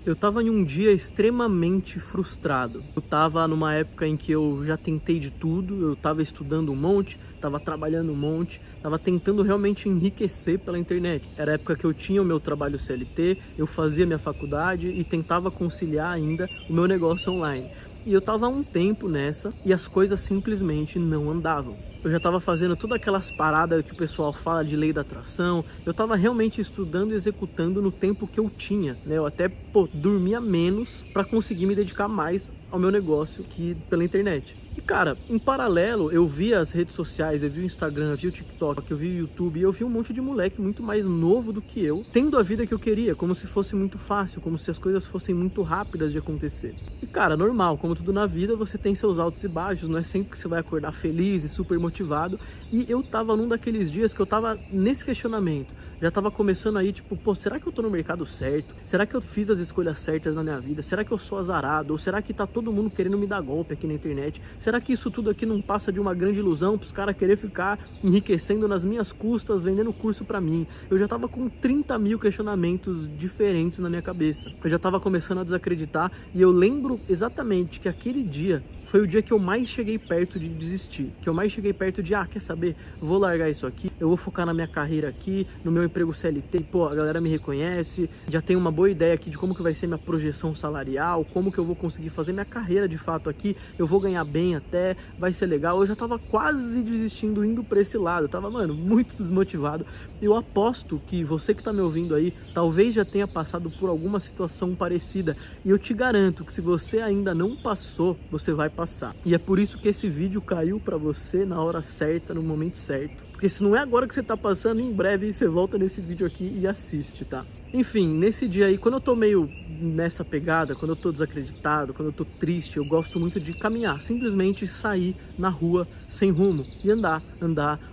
Eu tava em um dia extremamente frustrado. Eu tava numa época em que eu já tentei de tudo, eu tava estudando um monte, tava trabalhando um monte, tava tentando realmente enriquecer pela internet. Era a época que eu tinha o meu trabalho CLT, eu fazia minha faculdade e tentava conciliar ainda o meu negócio online. E eu tava há um tempo nessa e as coisas simplesmente não andavam. Eu já estava fazendo todas aquelas paradas que o pessoal fala de lei da atração. Eu estava realmente estudando e executando no tempo que eu tinha, né? Eu até, dormia menos para conseguir me dedicar mais ao meu negócio que pela internet. E cara, em paralelo, eu vi as redes sociais, eu vi o Instagram, eu vi o TikTok, eu vi o YouTube, e eu vi um monte de moleque muito mais novo do que eu, tendo a vida que eu queria, como se fosse muito fácil, como se as coisas fossem muito rápidas de acontecer. E cara, normal, como tudo na vida, você tem seus altos e baixos, não é sempre que você vai acordar feliz e super motivado. E eu tava num daqueles dias que eu tava nesse questionamento. Já tava começando aí, tipo, será que eu tô no mercado certo? Será que eu fiz as escolhas certas na minha vida? Será que eu sou azarado? Ou será que tá todo mundo querendo me dar golpe aqui na internet? Será que isso tudo aqui não passa de uma grande ilusão pros caras querer ficar enriquecendo nas minhas custas, vendendo curso pra mim? Eu já tava com 30 mil questionamentos diferentes na minha cabeça. Eu já tava começando a desacreditar e eu lembro exatamente que aquele dia foi o dia que eu mais cheguei perto de desistir, que eu mais cheguei perto de, quer saber, vou largar isso aqui, eu vou focar na minha carreira aqui, no meu emprego CLT, a galera me reconhece, já tenho uma boa ideia aqui de como que vai ser minha projeção salarial, como que eu vou conseguir fazer minha carreira de fato aqui, eu vou ganhar bem até, vai ser legal. Eu já tava quase desistindo, indo pra esse lado, eu tava, muito desmotivado. Eu aposto que você que tá me ouvindo aí, talvez já tenha passado por alguma situação parecida, e eu te garanto que se você ainda não passou, você vai passar. E é por isso que esse vídeo caiu pra você na hora certa, no momento certo. Porque se não é agora que você tá passando, em breve você volta nesse vídeo aqui e assiste, tá? Enfim, nesse dia aí, quando eu tô meio nessa pegada, quando eu tô desacreditado, quando eu tô triste, eu gosto muito de caminhar, simplesmente sair na rua sem rumo e andar,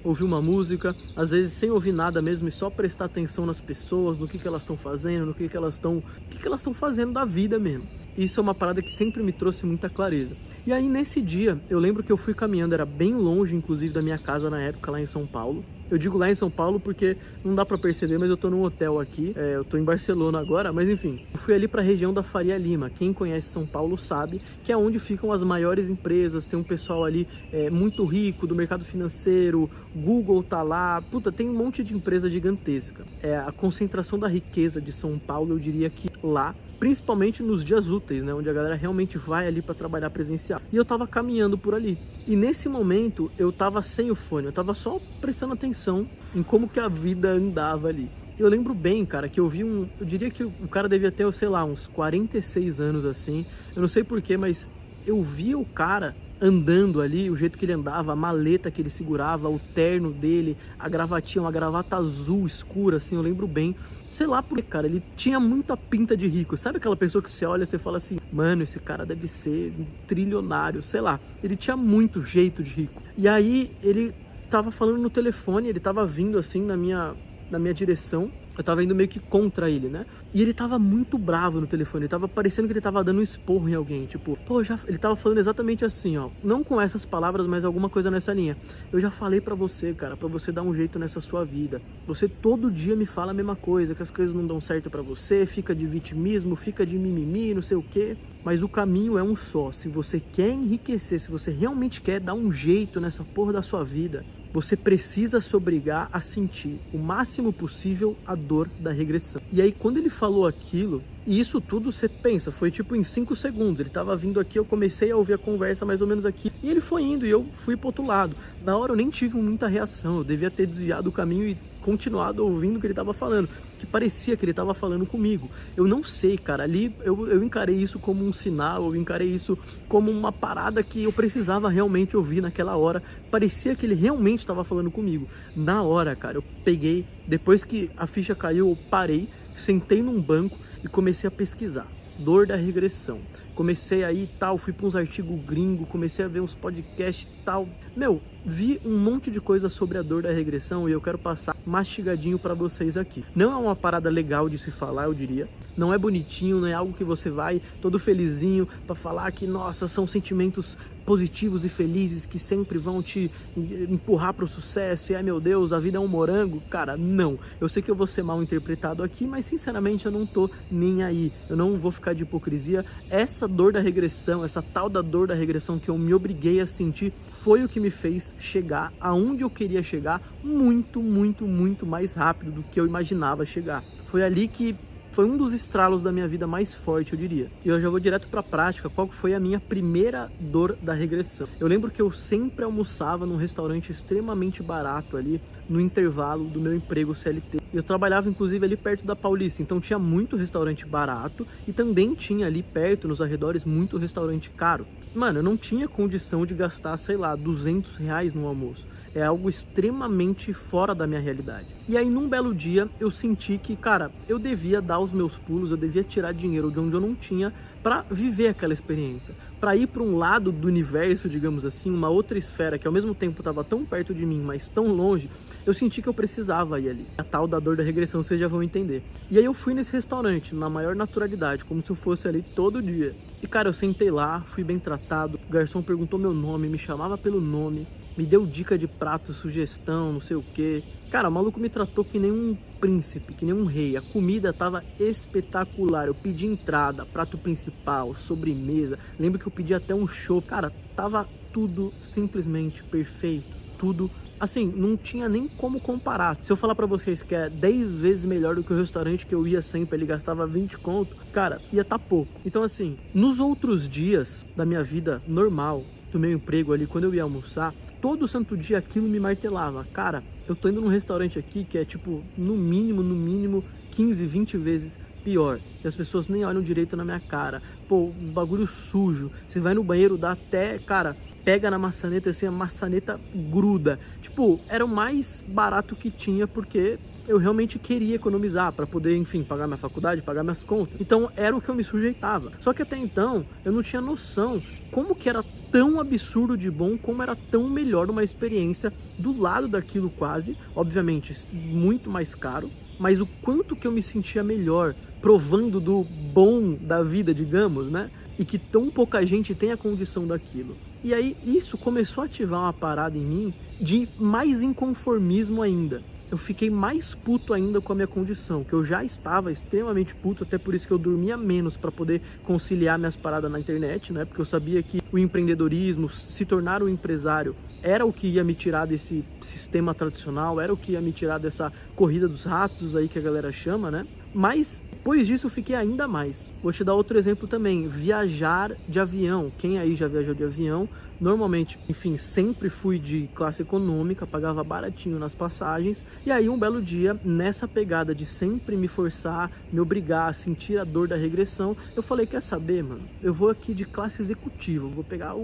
ouvir uma música, às vezes sem ouvir nada mesmo e só prestar atenção nas pessoas, no que elas estão fazendo, no que elas estão fazendo da vida mesmo. Isso é uma parada que sempre me trouxe muita clareza. E aí nesse dia, eu lembro que eu fui caminhando, era bem longe inclusive da minha casa na época, lá em São Paulo. Eu digo lá em São Paulo porque não dá pra perceber, mas eu tô num hotel aqui, eu tô em Barcelona agora, mas enfim. Eu fui ali pra região da Faria Lima. Quem conhece São Paulo sabe que é onde ficam as maiores empresas, tem um pessoal ali muito rico do mercado financeiro, Google tá lá, tem um monte de empresa gigantesca. A concentração da riqueza de São Paulo, eu diria que lá, principalmente nos dias úteis, né, onde a galera realmente vai ali para trabalhar presencial. E eu tava caminhando por ali. E nesse momento eu tava sem o fone, eu tava só prestando atenção em como que a vida andava ali. Eu lembro bem, cara, que eu vi eu diria que o cara devia ter, sei lá, uns 46 anos assim. Eu não sei porquê, mas eu vi o cara andando ali, o jeito que ele andava, a maleta que ele segurava, o terno dele, a gravatinha, uma gravata azul escura, assim, eu lembro bem. Sei lá porque, cara, ele tinha muita pinta de rico. Sabe aquela pessoa que você olha e você fala assim, mano, esse cara deve ser um trilionário, sei lá. Ele tinha muito jeito de rico. E aí ele tava falando no telefone, ele tava vindo assim na minha direção. Eu tava indo meio que contra ele, né? E ele tava muito bravo no telefone, ele tava parecendo que ele tava dando um esporro em alguém, tipo, ele tava falando exatamente assim, ó, não com essas palavras, mas alguma coisa nessa linha. Eu já falei pra você, cara, pra você dar um jeito nessa sua vida. Você todo dia me fala a mesma coisa, que as coisas não dão certo pra você, fica de vitimismo, fica de mimimi, não sei o quê. Mas o caminho é um só. Se você quer enriquecer, se você realmente quer dar um jeito nessa porra da sua vida, você precisa se obrigar a sentir o máximo possível a dor da regressão. E aí quando ele falou aquilo, e isso tudo você pensa, foi tipo em 5 segundos, ele tava vindo aqui, eu comecei a ouvir a conversa mais ou menos aqui, e ele foi indo e eu fui pro outro lado. Na hora eu nem tive muita reação, eu devia ter desviado o caminho e continuado ouvindo o que ele tava falando, que parecia que ele tava falando comigo. Eu não sei, cara, ali eu encarei isso como um sinal, eu encarei isso como uma parada que eu precisava realmente ouvir naquela hora. Parecia que ele realmente estava falando comigo. Na hora, cara, eu peguei, depois que a ficha caiu, eu parei, sentei num banco e comecei a pesquisar. Dor da regressão. Comecei aí e tal, fui para uns artigos gringos, comecei a ver uns podcasts, tal. Meu, vi um monte de coisa sobre a dor da regressão e eu quero passar mastigadinho pra vocês aqui. Não é uma parada legal de se falar, eu diria. Não é bonitinho, não é algo que você vai todo felizinho pra falar que, nossa, são sentimentos positivos e felizes que sempre vão te empurrar pro sucesso e, ai meu Deus, a vida é um morango. Cara, não. Eu sei que eu vou ser mal interpretado aqui, mas sinceramente eu não tô nem aí. Eu não vou ficar de hipocrisia. Essa dor da regressão, essa tal da dor da regressão que eu me obriguei a sentir, foi o que me fez chegar aonde eu queria chegar muito, muito, muito mais rápido do que eu imaginava chegar. Foi ali que foi um dos estralos da minha vida mais forte, eu diria. E eu já vou direto pra prática, qual foi a minha primeira dor da regressão. Eu lembro que eu sempre almoçava num restaurante extremamente barato ali, no intervalo do meu emprego CLT. Eu trabalhava inclusive ali perto da Paulista, então tinha muito restaurante barato e também tinha ali perto, nos arredores, muito restaurante caro. Mano, eu não tinha condição de gastar, sei lá, R$200 no almoço. É algo extremamente fora da minha realidade. E aí, num belo dia, eu senti que, cara, eu devia dar os meus pulos, eu devia tirar dinheiro de onde eu não tinha para viver aquela experiência. Para ir para um lado do universo, digamos assim, uma outra esfera que ao mesmo tempo estava tão perto de mim, mas tão longe, eu senti que eu precisava ir ali. A tal da dor da regressão, vocês já vão entender. E aí eu fui nesse restaurante, na maior naturalidade, como se eu fosse ali todo dia. E, cara, eu sentei lá, fui bem tratado, o garçom perguntou meu nome, me chamava pelo nome, me deu dica de prato, sugestão, não sei o que. Cara, o maluco me tratou que nem um príncipe, que nem um rei. A comida tava espetacular. Eu pedi entrada, prato principal, sobremesa. Lembro que eu pedi até um chopp. Cara, tava tudo simplesmente perfeito. Tudo, assim, não tinha nem como comparar. Se eu falar pra vocês que é 10 vezes melhor do que o restaurante que eu ia sempre, ele gastava 20 conto, cara, ia tá pouco. Então, assim, nos outros dias da minha vida normal, do meu emprego ali, quando eu ia almoçar, todo santo dia aquilo me martelava. Cara, eu tô indo num restaurante aqui que é tipo, no mínimo 15, 20 vezes pior. Que as pessoas nem olham direito na minha cara. Pô, bagulho sujo. Você vai no banheiro, dá até, cara, pega na maçaneta assim, a maçaneta gruda. Tipo, era o mais barato que tinha porque eu realmente queria economizar para poder, enfim, pagar minha faculdade, pagar minhas contas. Então era o que eu me sujeitava. Só que até então eu não tinha noção como que era tão absurdo de bom, como era tão melhor uma experiência do lado daquilo quase, obviamente muito mais caro, mas o quanto que eu me sentia melhor provando do bom da vida, digamos, né? E que tão pouca gente tem a condição daquilo. E aí isso começou a ativar uma parada em mim de mais inconformismo ainda. Eu fiquei mais puto ainda com a minha condição, que eu já estava extremamente puto, até por isso que eu dormia menos para poder conciliar minhas paradas na internet, né? Porque eu sabia que o empreendedorismo, se tornar um empresário, era o que ia me tirar desse sistema tradicional, era o que ia me tirar dessa corrida dos ratos aí que a galera chama, né? Mas depois disso eu fiquei ainda mais. Vou te dar outro exemplo também, viajar de avião. Quem aí já viajou de avião? Normalmente, enfim, sempre fui de classe econômica, pagava baratinho nas passagens. E aí um belo dia, nessa pegada de sempre me forçar, me obrigar a sentir a dor da regressão, eu falei, quer saber, mano? Eu vou aqui de classe executiva, eu vou pegar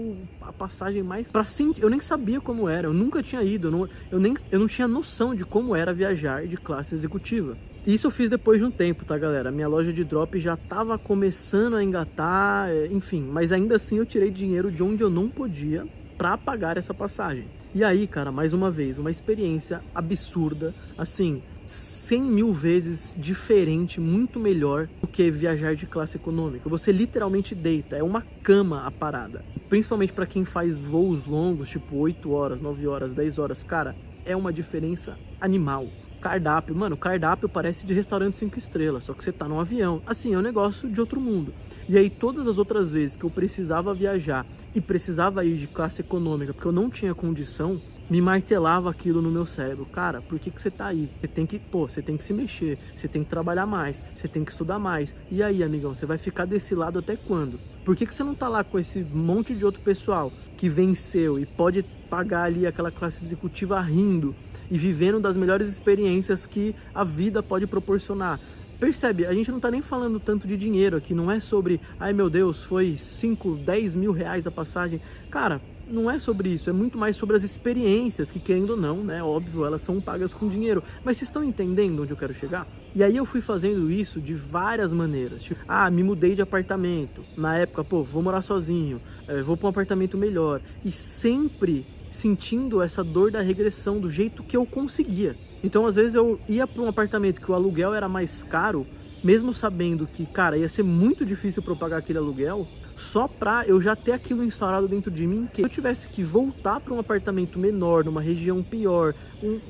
a passagem mais pra sentir. Eu nem sabia como era, eu nunca tinha ido, eu não tinha noção de como era viajar de classe executiva. Isso eu fiz depois de um tempo, tá, galera? Minha loja de drop já tava começando a engatar, enfim. Mas ainda assim eu tirei dinheiro de onde eu não podia pra pagar essa passagem. E aí, cara, mais uma vez, uma experiência absurda, assim, 100 mil vezes diferente, muito melhor do que viajar de classe econômica. Você literalmente deita, é uma cama a parada. Principalmente pra quem faz voos longos, tipo 8 horas, 9 horas, 10 horas, cara, é uma diferença animal. Cardápio, mano, cardápio parece de restaurante 5 estrelas, só que você tá num avião. Assim, é um negócio de outro mundo. E aí todas as outras vezes que eu precisava viajar e precisava ir de classe econômica, porque eu não tinha condição, me martelava aquilo no meu cérebro. Cara, por que você tá aí? Você tem que, você tem que se mexer, você tem que trabalhar mais, você tem que estudar mais. E aí, amigão, você vai ficar desse lado até quando? Por que você não tá lá com esse monte de outro pessoal que venceu e pode pagar ali aquela classe executiva rindo e vivendo das melhores experiências que a vida pode proporcionar? percebe, a gente não tá nem falando tanto de dinheiro aqui, não é sobre, ai meu Deus, foi 5, 10 mil reais a passagem. Cara, não é sobre isso, é muito mais sobre as experiências, que querendo ou não, né, óbvio, elas são pagas com dinheiro. Mas vocês estão entendendo onde eu quero chegar? E aí eu fui fazendo isso de várias maneiras. Tipo, me mudei de apartamento. Na época, pô, vou morar sozinho, vou para um apartamento melhor. E sempre sentindo essa dor da regressão do jeito que eu conseguia. Então, às vezes, eu ia para um apartamento que o aluguel era mais caro, mesmo sabendo que, cara, ia ser muito difícil para eu pagar aquele aluguel, só pra eu já ter aquilo instaurado dentro de mim, que eu tivesse que voltar para um apartamento menor, numa região pior,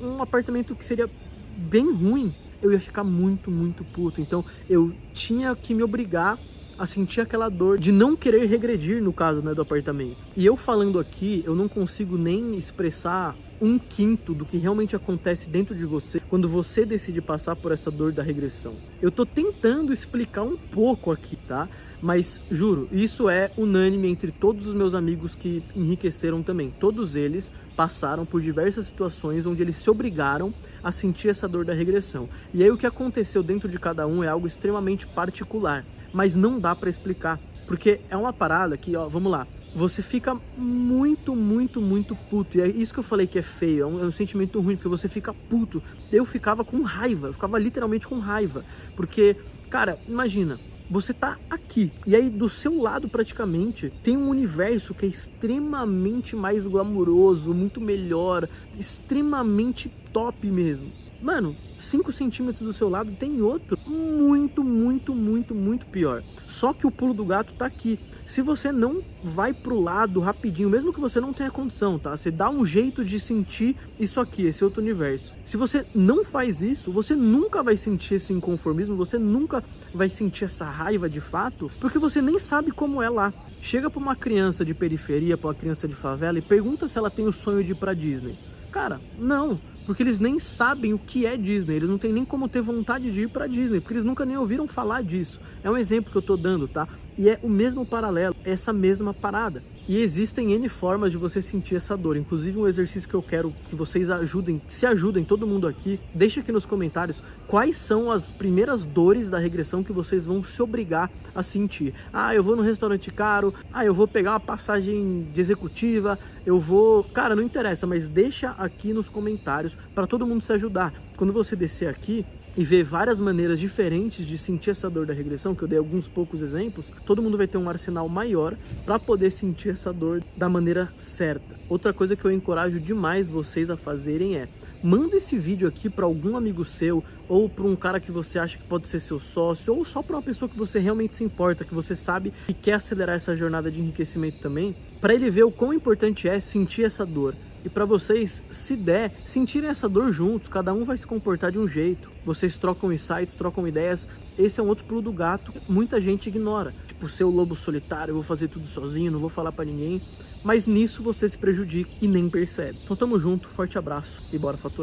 um apartamento que seria bem ruim, eu ia ficar muito, muito puto. Então, eu tinha que me obrigar a sentir aquela dor de não querer regredir, no caso, né, do apartamento. E eu falando aqui, eu não consigo nem expressar 1/5 do que realmente acontece dentro de você quando você decide passar por essa dor da regressão. Eu tô tentando explicar um pouco aqui, tá? Mas, juro, isso é unânime entre todos os meus amigos que enriqueceram também. Todos eles passaram por diversas situações onde eles se obrigaram a sentir essa dor da regressão. E aí o que aconteceu dentro de cada um é algo extremamente particular, mas não dá pra explicar, porque é uma parada que, ó, vamos lá, você fica muito, muito, muito puto. E é isso que eu falei que é feio, é um sentimento ruim, porque você fica puto. Eu ficava com raiva, eu ficava literalmente com raiva. Porque, cara, imagina, você tá aqui, e aí do seu lado praticamente tem um universo que é extremamente mais glamuroso, muito melhor, extremamente top mesmo. Mano, 5 centímetros do seu lado tem outro muito, muito, muito, muito pior. Só que o pulo do gato tá aqui. Se você não vai pro lado rapidinho, mesmo que você não tenha condição, tá? Você dá um jeito de sentir isso aqui, esse outro universo. Se você não faz isso, você nunca vai sentir esse inconformismo, você nunca vai sentir essa raiva de fato, porque você nem sabe como é lá. Chega pra uma criança de periferia, pra uma criança de favela e pergunta se ela tem o sonho de ir pra Disney. Cara, não, porque eles nem sabem o que é Disney, eles não têm nem como ter vontade de ir pra Disney, porque eles nunca nem ouviram falar disso. É um exemplo que eu tô dando, tá? E é o mesmo paralelo, essa mesma parada. E existem N formas de você sentir essa dor. Inclusive um exercício que eu quero que vocês se ajudem, todo mundo aqui. Deixa aqui nos comentários quais são as primeiras dores da regressão que vocês vão se obrigar a sentir. Eu vou no restaurante caro, eu vou pegar uma passagem de executiva, eu vou... Cara, não interessa, mas deixa aqui nos comentários para todo mundo se ajudar. Quando você descer aqui e ver várias maneiras diferentes de sentir essa dor da regressão, que eu dei alguns poucos exemplos, todo mundo vai ter um arsenal maior para poder sentir essa dor da maneira certa. Outra coisa que eu encorajo demais vocês a fazerem é: manda esse vídeo aqui para algum amigo seu, ou para um cara que você acha que pode ser seu sócio, ou só para uma pessoa que você realmente se importa, que você sabe que quer acelerar essa jornada de enriquecimento também, para ele ver o quão importante é sentir essa dor. E para vocês, se der, sentirem essa dor juntos, cada um vai se comportar de um jeito. Vocês trocam insights, trocam ideias. Esse é um outro pulo do gato que muita gente ignora. Tipo, ser o lobo solitário, eu vou fazer tudo sozinho, não vou falar para ninguém. Mas nisso você se prejudica e nem percebe. Então tamo junto, forte abraço e bora faturar.